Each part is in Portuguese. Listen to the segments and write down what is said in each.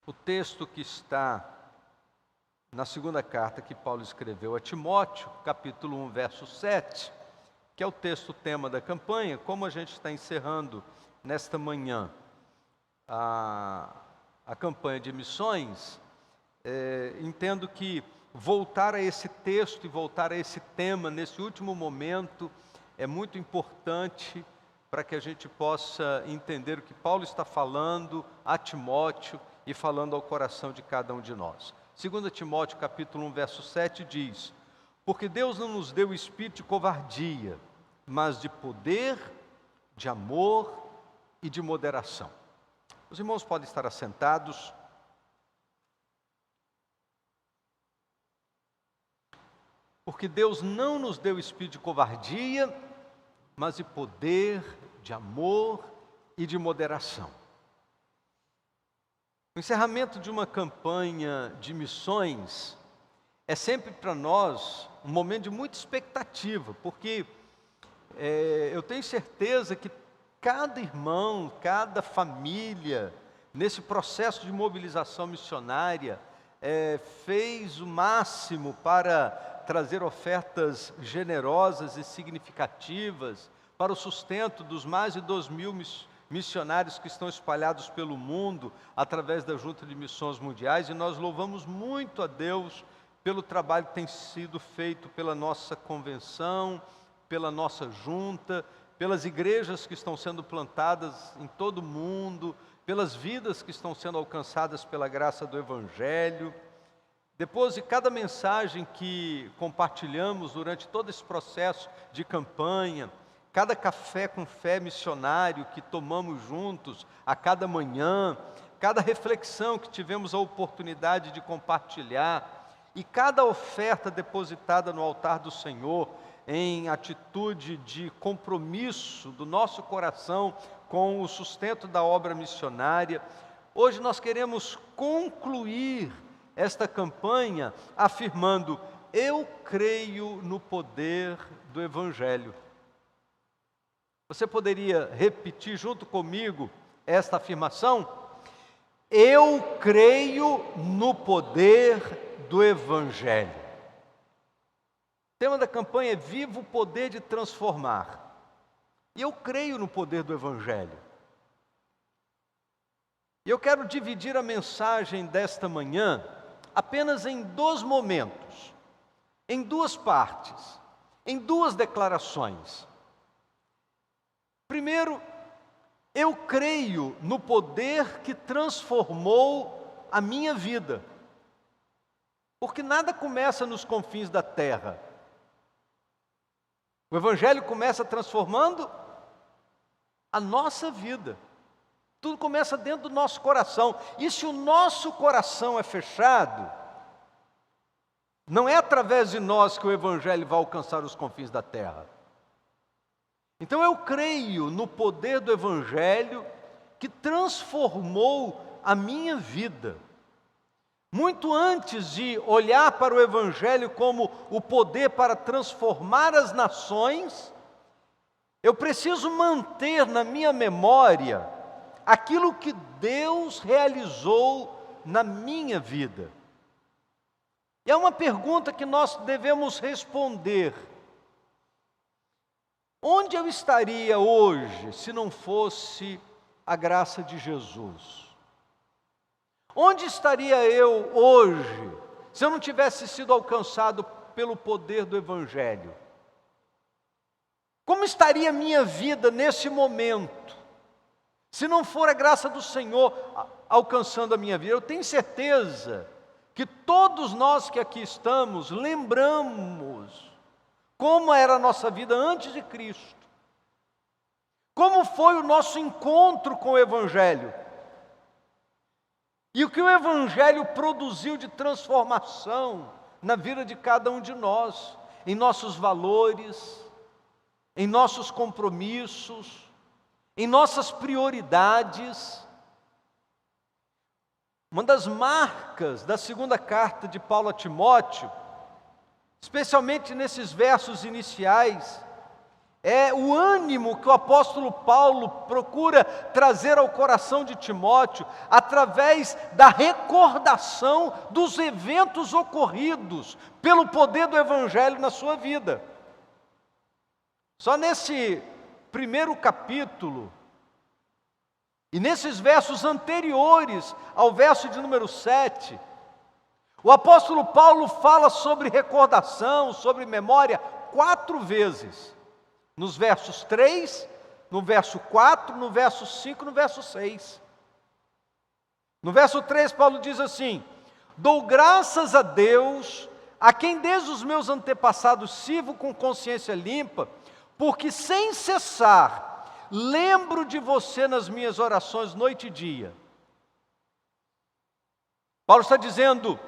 O texto que está na segunda carta que Paulo escreveu a Timóteo, capítulo 1, verso 7, que é o texto tema da campanha. Como a gente está encerrando nesta manhã a campanha de missões, entendo que voltar a esse texto e voltar a esse tema nesse último momento é muito importante para que a gente possa entender o que Paulo está falando a Timóteo e falando ao coração de cada um de nós. 2 Timóteo capítulo 1, verso 7 diz: porque Deus não nos deu espírito de covardia, mas de poder, de amor e de moderação. Os irmãos podem estar assentados. Porque Deus não nos deu espírito de covardia, mas de poder, de amor e de moderação. O encerramento de uma campanha de missões é sempre para nós um momento de muita expectativa, porque eu tenho certeza que cada irmão, cada família, nesse processo de mobilização missionária, fez o máximo para trazer ofertas generosas e significativas para o sustento dos mais de 2.000 missionários que estão espalhados pelo mundo através da Junta de Missões Mundiais, e nós louvamos muito a Deus pelo trabalho que tem sido feito pela nossa convenção, pela nossa junta, pelas igrejas que estão sendo plantadas em todo o mundo, pelas vidas que estão sendo alcançadas pela graça do Evangelho. Depois de cada mensagem que compartilhamos durante todo esse processo de campanha, cada café com fé missionário que tomamos juntos a cada manhã, cada reflexão que tivemos a oportunidade de compartilhar e cada oferta depositada no altar do Senhor em atitude de compromisso do nosso coração com o sustento da obra missionária, hoje nós queremos concluir esta campanha afirmando: eu creio no poder do Evangelho. Você poderia repetir junto comigo esta afirmação? Eu creio no poder do Evangelho. O tema da campanha é Viva o Poder de Transformar. E eu creio no poder do Evangelho. E eu quero dividir a mensagem desta manhã apenas em 2 momentos, em 2 partes, em 2 declarações. Primeiro, eu creio no poder que transformou a minha vida, porque nada começa nos confins da terra. O Evangelho começa transformando a nossa vida. Tudo começa dentro do nosso coração. E se o nosso coração é fechado, não é através de nós que o Evangelho vai alcançar os confins da terra. Então eu creio no poder do Evangelho que transformou a minha vida. Muito antes de olhar para o Evangelho como o poder para transformar as nações, eu preciso manter na minha memória aquilo que Deus realizou na minha vida. E é uma pergunta que nós devemos responder: onde eu estaria hoje se não fosse a graça de Jesus? Onde estaria eu hoje se eu não tivesse sido alcançado pelo poder do Evangelho? Como estaria a minha vida nesse momento se não for a graça do Senhor alcançando a minha vida? Eu tenho certeza que todos nós que aqui estamos lembramos como era a nossa vida antes de Cristo, como foi o nosso encontro com o Evangelho, e o que o Evangelho produziu de transformação na vida de cada um de nós, em nossos valores, em nossos compromissos, em nossas prioridades. Uma das marcas da segunda carta de Paulo a Timóteo, especialmente nesses versos iniciais, É o ânimo que o apóstolo Paulo procura trazer ao coração de Timóteo através da recordação dos eventos ocorridos pelo poder do Evangelho na sua vida. Só nesse primeiro capítulo, e nesses versos anteriores ao verso de número 7, o apóstolo Paulo fala sobre recordação, sobre memória, 4 vezes. Nos versos 3, no verso 4, no verso 5, no verso 6. No verso 3, Paulo diz assim: dou graças a Deus, a quem desde os meus antepassados sirvo com consciência limpa, porque sem cessar lembro de você nas minhas orações noite e dia. Paulo está dizendo: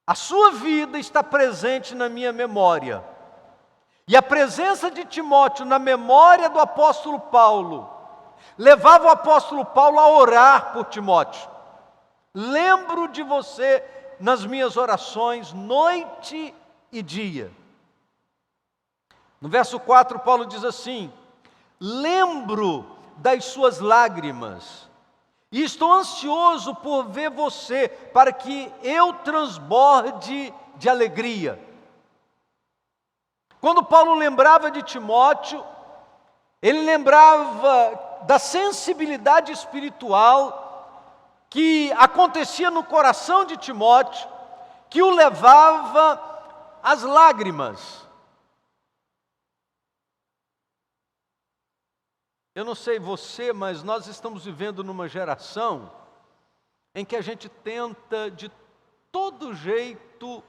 a sua vida está presente na minha memória. E a presença de Timóteo na memória do apóstolo Paulo levava o apóstolo Paulo a orar por Timóteo. Lembro de você nas minhas orações noite e dia. No verso 4, Paulo diz assim: lembro das suas lágrimas e estou ansioso por ver você, para que eu transborde de alegria. Quando Paulo lembrava de Timóteo, ele lembrava da sensibilidade espiritual que acontecia no coração de Timóteo, que o levava às lágrimas. Eu não sei você, mas nós estamos vivendo numa geração em que a gente tenta de todo jeito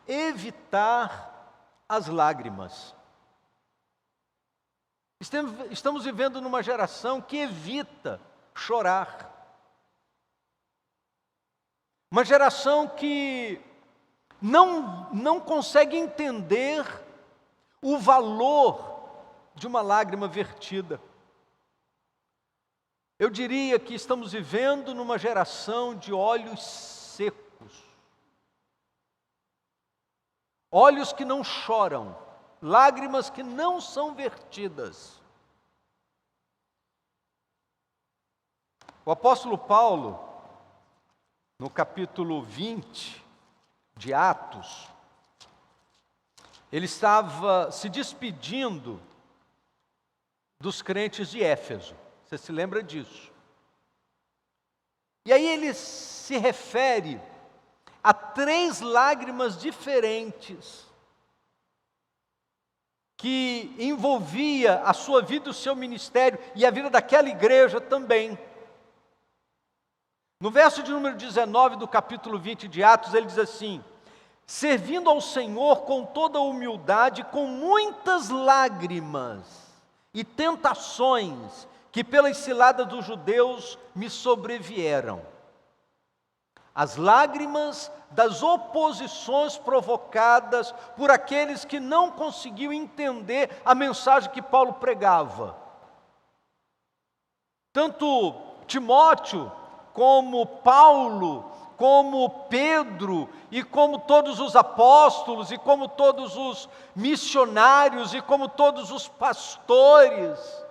evitar as lágrimas. Estamos vivendo numa geração que evita chorar. Uma geração que não consegue entender o valor de uma lágrima vertida. Eu diria que estamos vivendo numa geração de olhos secos. Olhos que não choram, lágrimas que não são vertidas. O apóstolo Paulo, no capítulo 20 de Atos, ele estava se despedindo dos crentes de Éfeso. Você se lembra disso? E aí ele se refere a 3 lágrimas diferentes que envolvia a sua vida, o seu ministério e a vida daquela igreja também. No verso de número 19 do capítulo 20 de Atos, ele diz assim: servindo ao Senhor com toda humildade, com muitas lágrimas e tentações que pelas ciladas dos judeus me sobrevieram. As lágrimas das oposições provocadas por aqueles que não conseguiam entender a mensagem que Paulo pregava. Tanto Timóteo, como Paulo, como Pedro, e como todos os apóstolos, e como todos os missionários, e como todos os pastores,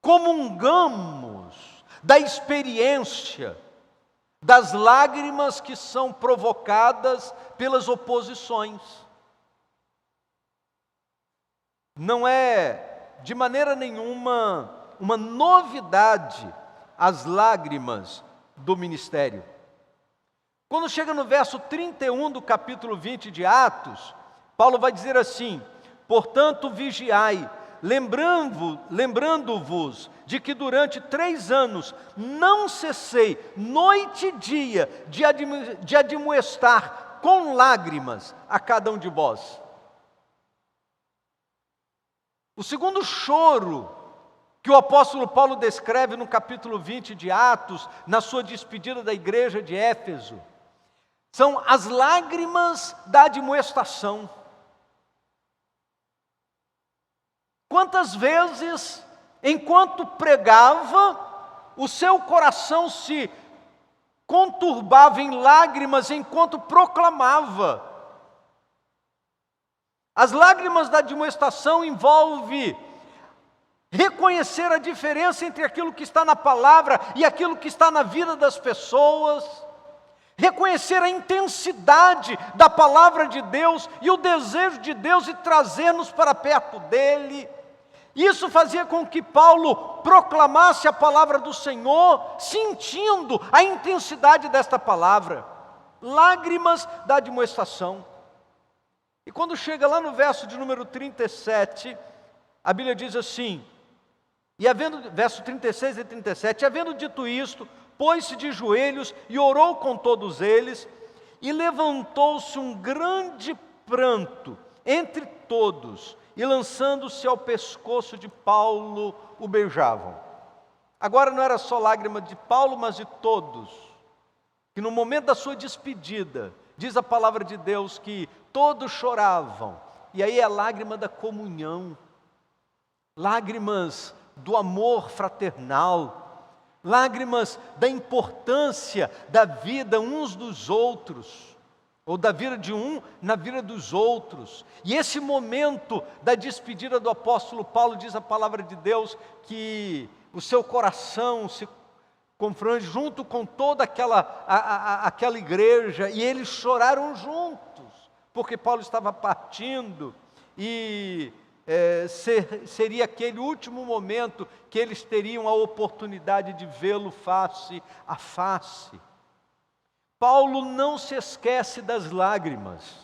comungamos da experiência das lágrimas que são provocadas pelas oposições. Não é de maneira nenhuma uma novidade as lágrimas do ministério. Quando chega no verso 31 do capítulo 20 de Atos, Paulo vai dizer assim: portanto vigiai, lembrando-vos de que durante 3 anos não cessei, noite e dia, de admoestar com lágrimas a cada um de vós. O segundo choro que o apóstolo Paulo descreve no capítulo 20 de Atos, na sua despedida da igreja de Éfeso, são as lágrimas da admoestação. Quantas vezes, enquanto pregava, o seu coração se conturbava em lágrimas enquanto proclamava. As lágrimas da admoestação envolvem reconhecer a diferença entre aquilo que está na palavra e aquilo que está na vida das pessoas, reconhecer a intensidade da palavra de Deus e o desejo de Deus de trazer-nos para perto dEle. Isso fazia com que Paulo proclamasse a palavra do Senhor, sentindo a intensidade desta palavra. Lágrimas da admoestação. E quando chega lá no verso de número 37, a Bíblia diz assim, verso 36 e 37, havendo dito isto, pôs-se de joelhos e orou com todos eles, e levantou-se um grande pranto entre todos, e lançando-se ao pescoço de Paulo, o beijavam. Agora não era só lágrima de Paulo, mas de todos, que no momento da sua despedida, diz a palavra de Deus que todos choravam, e aí é a lágrima da comunhão, lágrimas do amor fraternal, lágrimas da importância da vida uns dos outros, ou da vida de um na vida dos outros. E esse momento da despedida do apóstolo Paulo, diz a palavra de Deus, que o seu coração se confronte junto com toda aquela igreja, e eles choraram juntos, porque Paulo estava partindo, e seria aquele último momento que eles teriam a oportunidade de vê-lo face a face. Paulo não se esquece das lágrimas,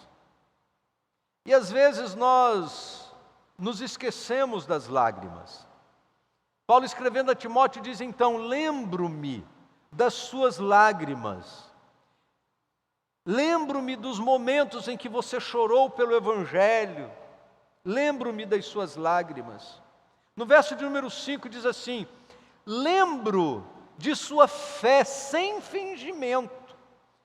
e às vezes nós nos esquecemos das lágrimas. Paulo, escrevendo a Timóteo, diz então: lembro-me das suas lágrimas, lembro-me dos momentos em que você chorou pelo Evangelho, lembro-me das suas lágrimas. No verso de número 5 diz assim: lembro de sua fé sem fingimento,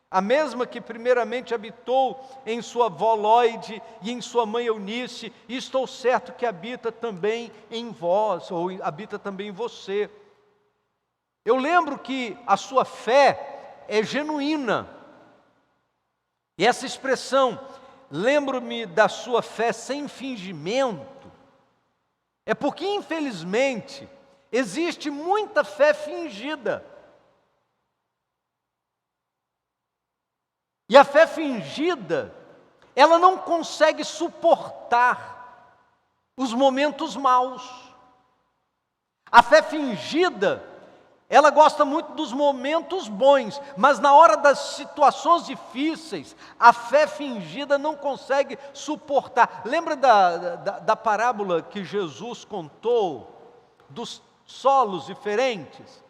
a mesma que primeiramente habitou em sua avó Lóide e em sua mãe Eunice, e estou certo que habita também em vós, ou habita também em você. Eu lembro que a sua fé é genuína. E essa expressão, lembro-me da sua fé sem fingimento, é porque infelizmente existe muita fé fingida. E a fé fingida, ela não consegue suportar os momentos maus. A fé fingida, ela gosta muito dos momentos bons, mas na hora das situações difíceis, a fé fingida não consegue suportar. Lembra da parábola que Jesus contou dos solos diferentes?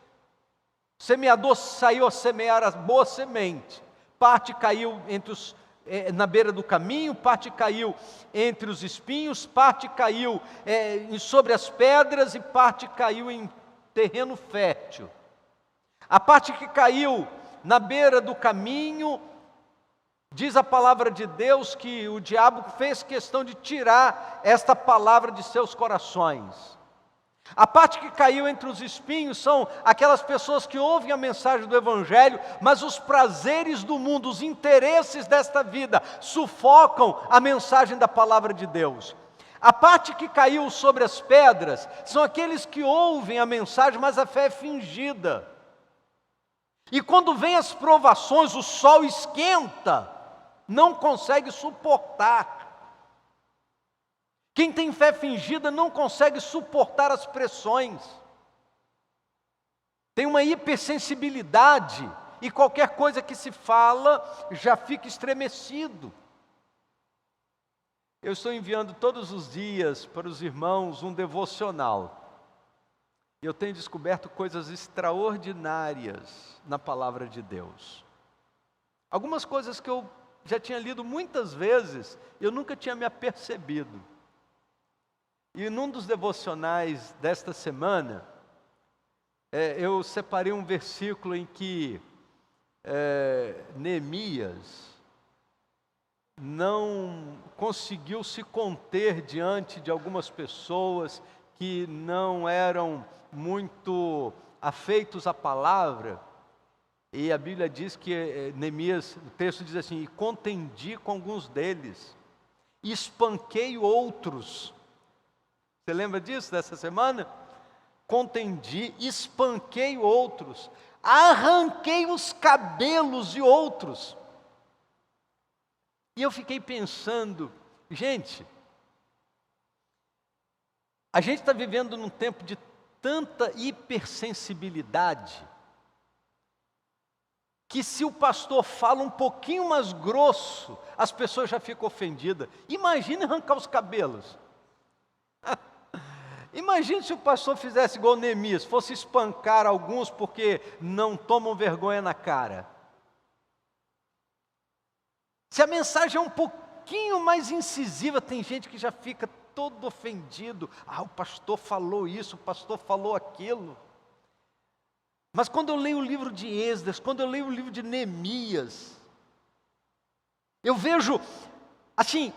O semeador saiu a semear a boa semente. Parte caiu na beira do caminho, parte caiu entre os espinhos, parte caiu sobre as pedras e parte caiu em terreno fértil. A parte que caiu na beira do caminho, diz a palavra de Deus que o diabo fez questão de tirar esta palavra de seus corações. A parte que caiu entre os espinhos são aquelas pessoas que ouvem a mensagem do Evangelho, mas os prazeres do mundo, os interesses desta vida, sufocam a mensagem da palavra de Deus. A parte que caiu sobre as pedras são aqueles que ouvem a mensagem, mas a fé é fingida. E quando vem as provações, o sol esquenta, não consegue suportar. Quem tem fé fingida não consegue suportar as pressões. Tem uma hipersensibilidade e qualquer coisa que se fala já fica estremecido. Eu estou enviando todos os dias para os irmãos um devocional. Eu tenho descoberto coisas extraordinárias na palavra de Deus. Algumas coisas que eu já tinha lido muitas vezes, eu nunca tinha me apercebido. E num dos devocionais desta semana, eu separei um versículo em que Neemias não conseguiu se conter diante de algumas pessoas que não eram muito afeitos à palavra. E a Bíblia diz que Neemias, o texto diz assim: e contendi com alguns deles. e espanquei outros. Você lembra disso, dessa semana? Contendi, espanquei outros, arranquei os cabelos de outros. E eu fiquei pensando, gente, a gente está vivendo num tempo de tanta hipersensibilidade, que se o pastor fala um pouquinho mais grosso, as pessoas já ficam ofendidas. Imagine arrancar os cabelos. Imagine se o pastor fizesse igual Neemias, fosse espancar alguns porque não tomam vergonha na cara. Se a mensagem é um pouquinho mais incisiva, tem gente que já fica todo ofendido. O pastor falou isso, o pastor falou aquilo. Mas quando eu leio o livro de Esdras, quando eu leio o livro de Neemias, eu vejo, assim,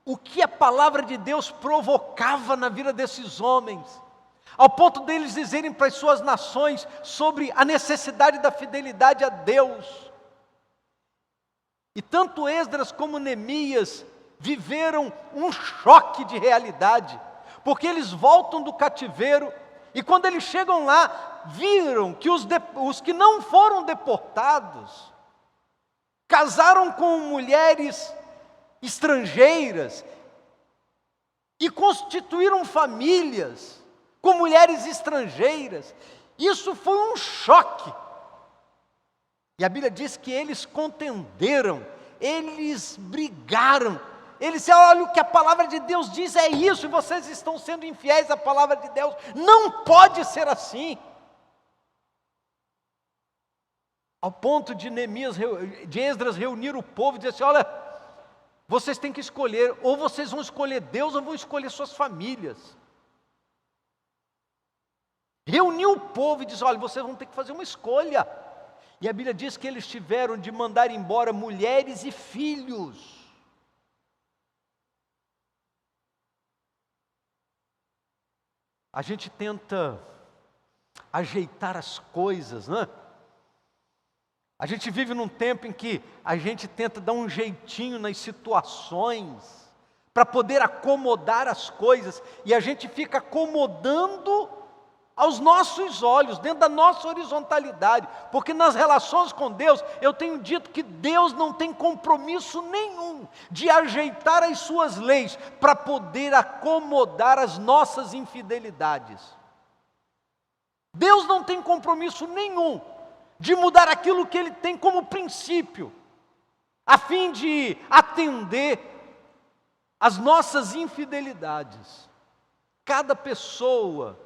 o que a palavra de Deus provocava na vida desses homens, ao ponto deles dizerem para as suas nações sobre a necessidade da fidelidade a Deus. E tanto Esdras como Neemias viveram um choque de realidade, porque eles voltam do cativeiro, e quando eles chegam lá, viram que os que não foram deportados, casaram com mulheres estrangeiras, e constituíram famílias com mulheres estrangeiras. Isso foi um choque. E a Bíblia diz que eles contenderam, eles brigaram, eles disseram: olha, o que a palavra de Deus diz é isso, e vocês estão sendo infiéis à palavra de Deus, não pode ser assim. Ao ponto de Esdras reunir o povo e dizer assim: olha, vocês têm que escolher, ou vocês vão escolher Deus, ou vão escolher suas famílias. Reuniu o povo e disse: olha, vocês vão ter que fazer uma escolha. E a Bíblia diz que eles tiveram de mandar embora mulheres e filhos. A gente tenta ajeitar as coisas, né? A gente vive num tempo em que a gente tenta dar um jeitinho nas situações, para poder acomodar as coisas, e a gente fica acomodando aos nossos olhos, dentro da nossa horizontalidade, porque nas relações com Deus, eu tenho dito que Deus não tem compromisso nenhum de ajeitar as suas leis, para poder acomodar as nossas infidelidades. Deus não tem compromisso nenhum de mudar aquilo que Ele tem como princípio, a fim de atender às nossas infidelidades. Cada pessoa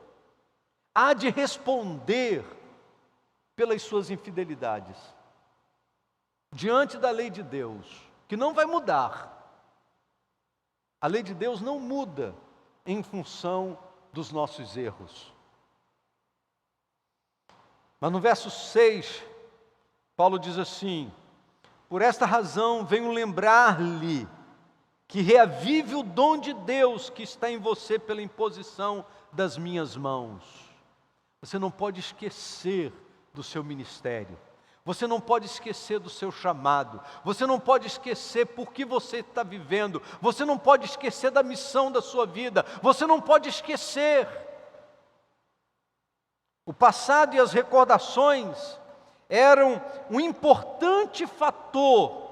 há de responder pelas suas infidelidades, diante da lei de Deus, que não vai mudar. A lei de Deus não muda em função dos nossos erros. Mas no verso 6, Paulo diz assim: por esta razão venho lembrar-lhe que reavive o dom de Deus que está em você pela imposição das minhas mãos. Você não pode esquecer do seu ministério, você não pode esquecer do seu chamado, você não pode esquecer por que você está vivendo, você não pode esquecer da missão da sua vida, você não pode esquecer. O passado e as recordações eram um importante fator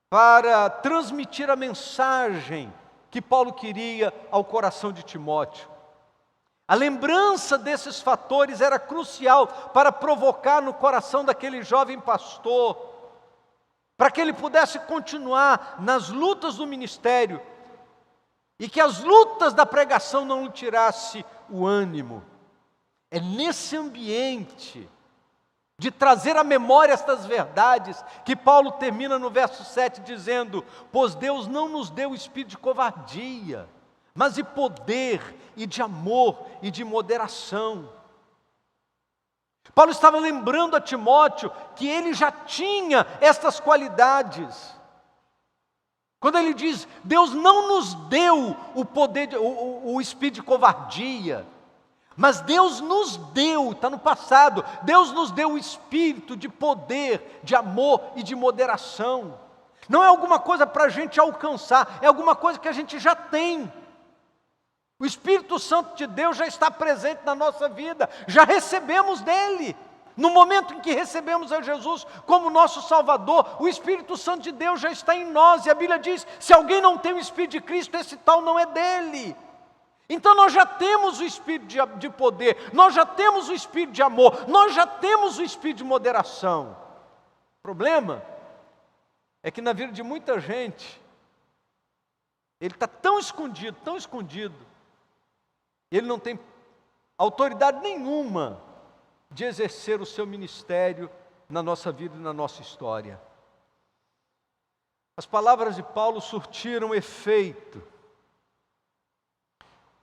para transmitir a mensagem que Paulo queria ao coração de Timóteo. A lembrança desses fatores era crucial para provocar no coração daquele jovem pastor, para que ele pudesse continuar nas lutas do ministério e que as lutas da pregação não lhe tirassem o ânimo. É nesse ambiente de trazer à memória estas verdades que Paulo termina no verso 7 dizendo: pois Deus não nos deu espírito de covardia, mas de poder e de amor e de moderação. Paulo estava lembrando a Timóteo que ele já tinha estas qualidades. Quando ele diz: Deus não nos deu o poder, o espírito de covardia, mas Deus nos deu, está no passado, Deus nos deu o espírito de poder, de amor e de moderação. não é alguma coisa para a gente alcançar, é alguma coisa que a gente já tem. O Espírito Santo de Deus já está presente na nossa vida, já recebemos dele. No momento em que recebemos a Jesus como nosso Salvador, o Espírito Santo de Deus já está em nós, e a Bíblia diz, se alguém não tem o Espírito de Cristo, esse tal não é dele. Então nós já temos o Espírito de poder, nós já temos o Espírito de amor, nós já temos o Espírito de moderação. O problema é que na vida de muita gente, ele está tão escondido, ele não tem autoridade nenhuma de exercer o seu ministério na nossa vida e na nossa história. As palavras de Paulo surtiram efeito.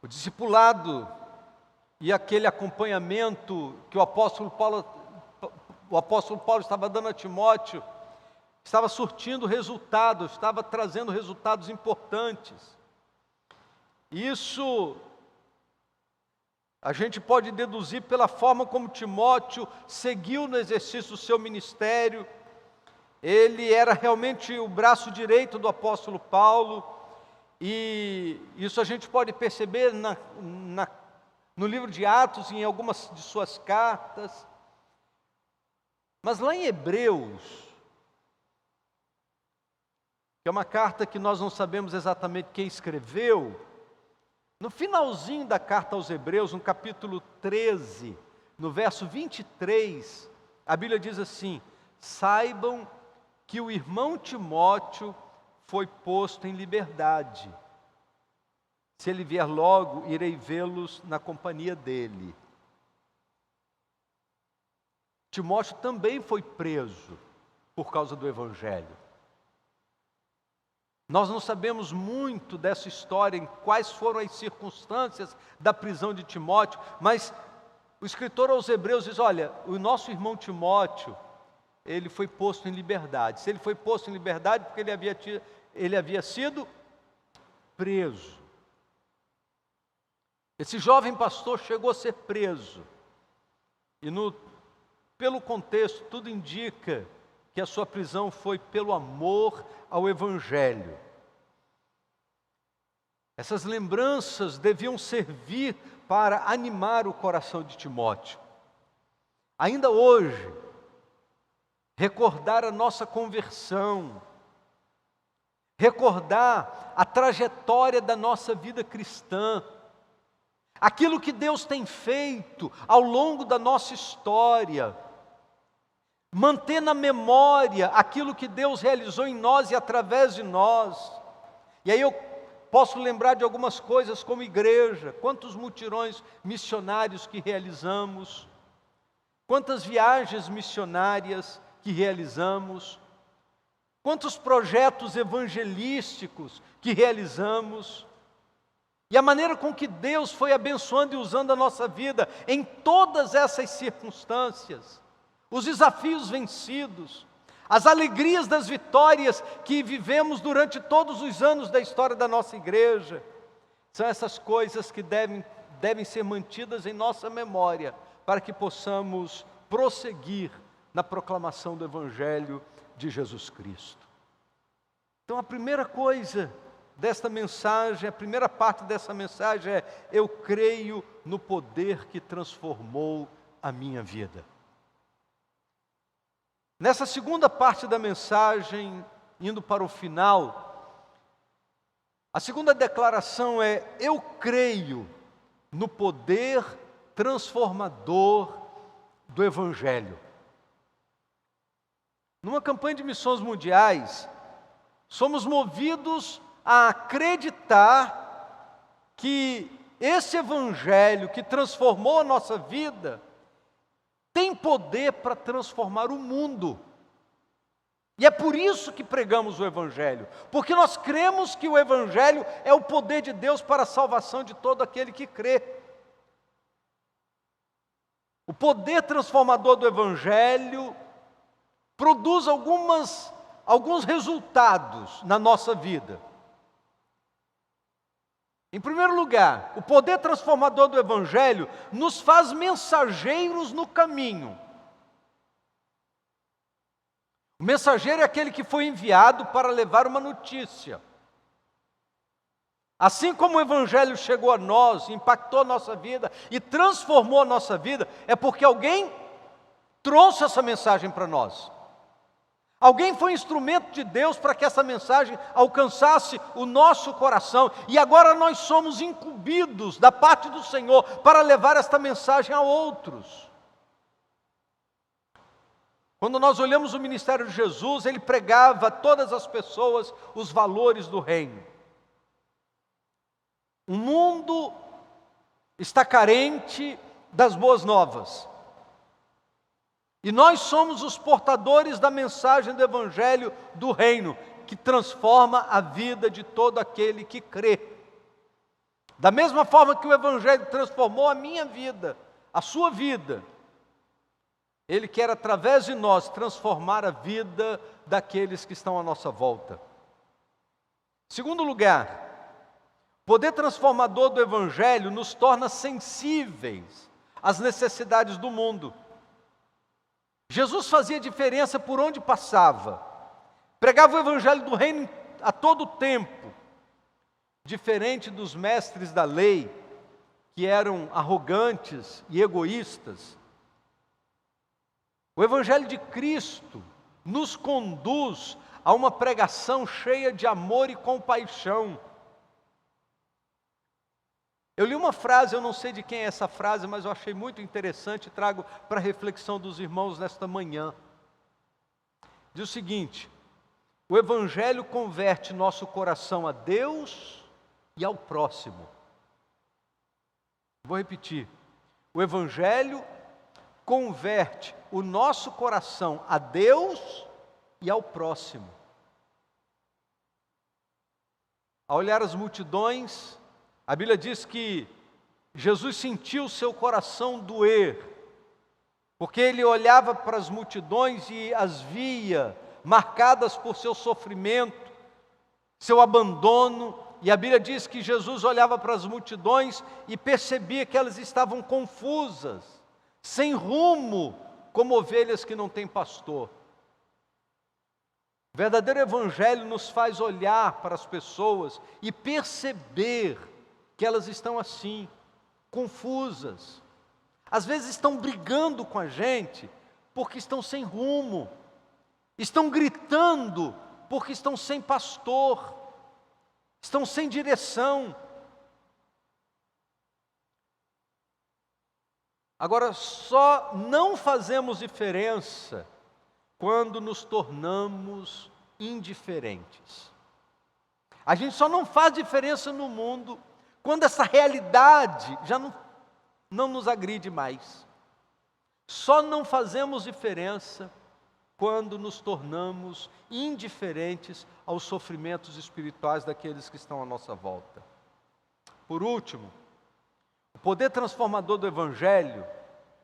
O discipulado e aquele acompanhamento que o apóstolo Paulo estava dando a Timóteo, estava surtindo resultados, estava trazendo resultados importantes. Isso a gente pode deduzir pela forma como Timóteo seguiu no exercício do seu ministério. Ele era realmente o braço direito do apóstolo Paulo, e isso a gente pode perceber no livro de Atos e em algumas de suas cartas. Mas lá em Hebreus, que é uma carta que nós não sabemos exatamente quem escreveu, no finalzinho da carta aos Hebreus, no capítulo 13, no verso 23, a Bíblia diz assim: saibam que o irmão Timóteo foi posto em liberdade. Se ele vier logo, irei vê-los na companhia dele. Timóteo também foi preso por causa do Evangelho. Nós não sabemos muito dessa história, em quais foram as circunstâncias da prisão de Timóteo, mas o escritor aos Hebreus diz, olha, o nosso irmão Timóteo, ele foi posto em liberdade. Se ele foi posto em liberdade, porque ele havia sido preso. Esse jovem pastor chegou a ser preso, e pelo contexto, tudo indica que a sua prisão foi pelo amor ao Evangelho. Essas lembranças deviam servir para animar o coração de Timóteo. Ainda hoje, recordar a nossa conversão, recordar a trajetória da nossa vida cristã, aquilo que Deus tem feito ao longo da nossa história, manter na memória aquilo que Deus realizou em nós e através de nós. E aí eu posso lembrar de algumas coisas como igreja, quantos mutirões missionários que realizamos, quantas viagens missionárias que realizamos, quantos projetos evangelísticos que realizamos, e a maneira com que Deus foi abençoando e usando a nossa vida em todas essas circunstâncias. Os desafios vencidos, as alegrias das vitórias que vivemos durante todos os anos da história da nossa igreja, são essas coisas que devem ser mantidas em nossa memória, para que possamos prosseguir na proclamação do Evangelho de Jesus Cristo. Então a primeira coisa desta mensagem, a primeira parte dessa mensagem é: eu creio no poder que transformou a minha vida. Nessa segunda parte da mensagem, indo para o final, a segunda declaração é: eu creio no poder transformador do Evangelho. Numa campanha de missões mundiais, somos movidos a acreditar que esse Evangelho que transformou a nossa vida tem poder para transformar o mundo. E é por isso que pregamos o Evangelho, porque nós cremos que o Evangelho é o poder de Deus para a salvação de todo aquele que crê. O poder transformador do Evangelho produz alguns resultados na nossa vida. Em primeiro lugar, o poder transformador do Evangelho nos faz mensageiros no caminho. O mensageiro é aquele que foi enviado para levar uma notícia. Assim como o Evangelho chegou a nós, impactou a nossa vida e transformou a nossa vida, é porque alguém trouxe essa mensagem para nós. Alguém foi instrumento de Deus para que essa mensagem alcançasse o nosso coração. E agora nós somos incumbidos da parte do Senhor para levar esta mensagem a outros. Quando nós olhamos o ministério de Jesus, ele pregava a todas as pessoas os valores do reino. O mundo está carente das boas novas. E nós somos os portadores da mensagem do Evangelho do Reino, que transforma a vida de todo aquele que crê. Da mesma forma que o Evangelho transformou a minha vida, a sua vida, ele quer, através de nós, transformar a vida daqueles que estão à nossa volta. Segundo lugar, o poder transformador do Evangelho nos torna sensíveis às necessidades do mundo. Jesus fazia diferença por onde passava. Pregava o Evangelho do Reino a todo tempo. Diferente dos mestres da lei, que eram arrogantes e egoístas. O Evangelho de Cristo nos conduz a uma pregação cheia de amor e compaixão. Eu li uma frase, eu não sei de quem é essa frase, mas eu achei muito interessante e trago para a reflexão dos irmãos nesta manhã. Diz o seguinte: o Evangelho converte nosso coração a Deus e ao próximo. Vou repetir. O Evangelho converte o nosso coração a Deus e ao próximo. Ao olhar as multidões, a Bíblia diz que Jesus sentiu seu coração doer, porque ele olhava para as multidões e as via marcadas por seu sofrimento, seu abandono, e a Bíblia diz que Jesus olhava para as multidões e percebia que elas estavam confusas, sem rumo, como ovelhas que não têm pastor. O verdadeiro Evangelho nos faz olhar para as pessoas e perceber que elas estão assim, confusas. Às vezes estão brigando com a gente porque estão sem rumo. Estão gritando porque estão sem pastor. Estão sem direção. Agora, só não fazemos diferença quando nos tornamos indiferentes. A gente só não faz diferença no mundo quando essa realidade já não nos agride mais. Só não fazemos diferença quando nos tornamos indiferentes aos sofrimentos espirituais daqueles que estão à nossa volta. Por último, o poder transformador do Evangelho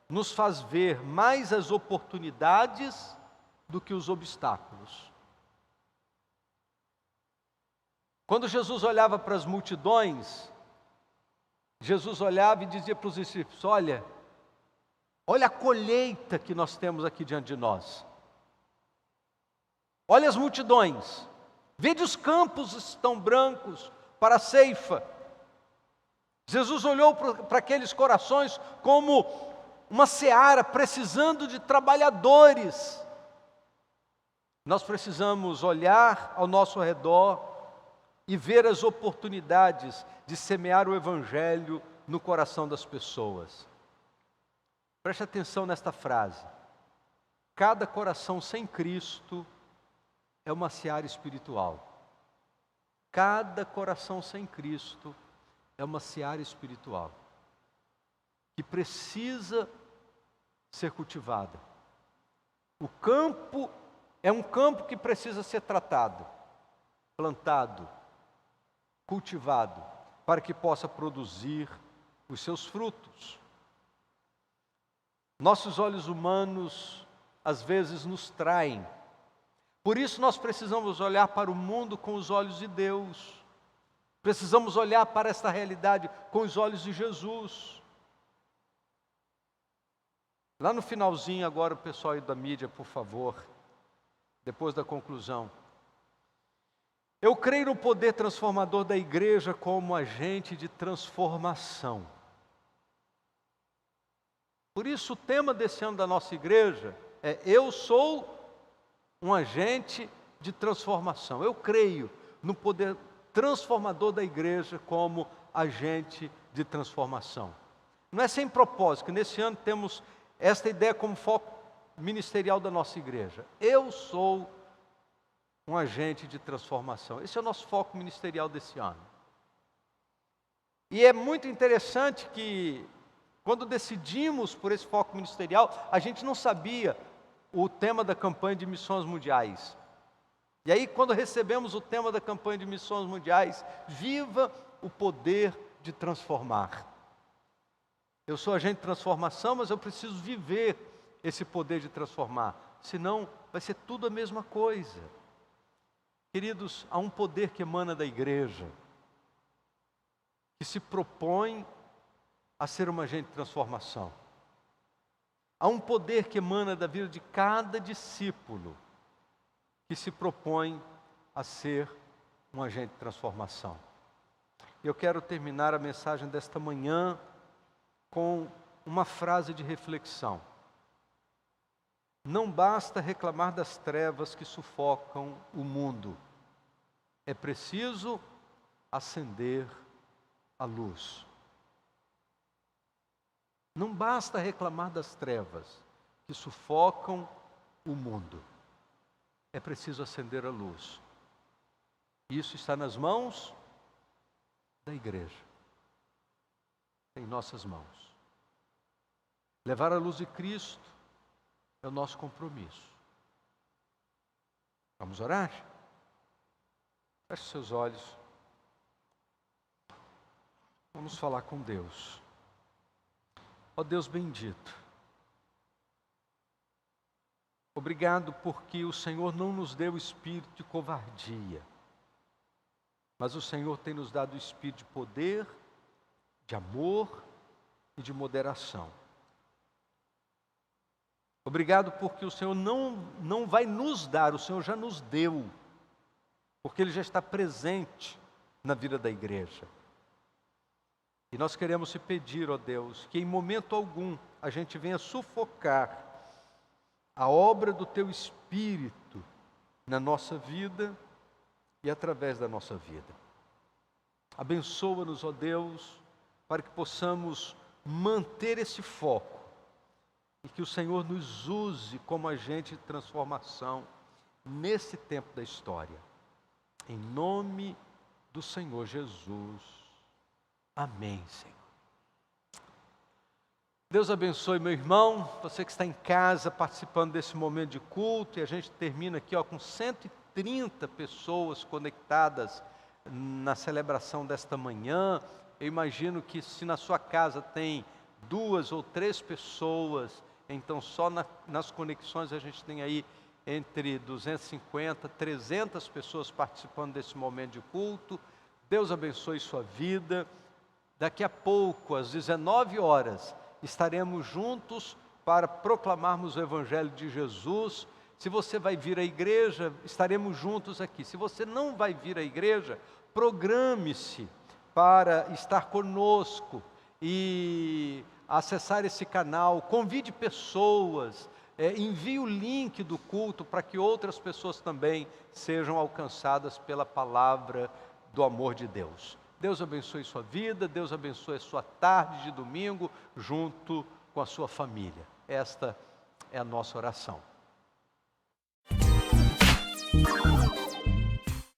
nos faz ver mais as oportunidades do que os obstáculos. Quando Jesus olhava para as multidões, Jesus olhava e dizia para os discípulos: olha a colheita que nós temos aqui diante de nós. Olha as multidões. Vede os campos estão brancos para a ceifa. Jesus olhou para aqueles corações como uma seara precisando de trabalhadores. Nós precisamos olhar ao nosso redor e ver as oportunidades de semear o Evangelho no coração das pessoas. Preste atenção nesta frase. Cada coração sem Cristo é uma seara espiritual. Cada coração sem Cristo é uma seara espiritual que precisa ser cultivada. O campo é um campo que precisa ser tratado, plantado, cultivado, para que possa produzir os seus frutos. Nossos olhos humanos, às vezes, nos traem. Por isso nós precisamos olhar para o mundo com os olhos de Deus. Precisamos olhar para esta realidade com os olhos de Jesus. Lá no finalzinho agora, o pessoal aí da mídia, por favor. depois da conclusão. Eu creio no poder transformador da igreja como agente de transformação. Por isso o tema desse ano da nossa igreja é: eu sou um agente de transformação. Eu creio no poder transformador da igreja como agente de transformação. Não é sem propósito que nesse ano temos esta ideia como foco ministerial da nossa igreja. Eu sou um agente de transformação. Esse é o nosso foco ministerial desse ano. E é muito interessante que, quando decidimos por esse foco ministerial, a gente não sabia o tema da campanha de missões mundiais. E aí, quando recebemos o tema da campanha de missões mundiais, viva o poder de transformar. Eu sou agente de transformação, mas eu preciso viver esse poder de transformar. Senão, vai ser tudo a mesma coisa. Queridos, há um poder que emana da igreja, que se propõe a ser uma agente de transformação. Há um poder que emana da vida de cada discípulo, que se propõe a ser um agente de transformação. Eu quero terminar a mensagem desta manhã com uma frase de reflexão. Não basta reclamar das trevas que sufocam o mundo. É preciso acender a luz. Não basta reclamar das trevas que sufocam o mundo. É preciso acender a luz. Isso está nas mãos da igreja, em nossas mãos. Levar a luz de Cristo é o nosso compromisso. Vamos orar? Feche seus olhos. Vamos falar com Deus. Ó Deus bendito, obrigado porque o Senhor não nos deu espírito de covardia, mas o Senhor tem nos dado o espírito de poder, de amor e de moderação. Obrigado porque o Senhor não vai nos dar, o Senhor já nos deu, porque Ele já está presente na vida da igreja. E nós queremos te pedir, ó Deus, que em momento algum a gente venha sufocar a obra do Teu Espírito na nossa vida e através da nossa vida. Abençoa-nos, ó Deus, para que possamos manter esse foco e que o Senhor nos use como agente de transformação nesse tempo da história. Em nome do Senhor Jesus. Amém, Senhor. Deus abençoe meu irmão, você que está em casa participando desse momento de culto, e a gente termina aqui com 130 pessoas conectadas na celebração desta manhã. Eu imagino que se na sua casa tem 2 ou 3 pessoas, então só nas conexões a gente tem aí entre 250 e 300 pessoas participando desse momento de culto. Deus abençoe sua vida. Daqui a pouco, às 19 horas, estaremos juntos para proclamarmos o Evangelho de Jesus. Se você vai vir à igreja, estaremos juntos aqui. Se você não vai vir à igreja, programe-se para estar conosco e acessar esse canal. Convide pessoas, envie o link do culto para que outras pessoas também sejam alcançadas pela palavra do amor de Deus. Deus abençoe sua vida, Deus abençoe a sua tarde de domingo junto com a sua família. Esta é a nossa oração.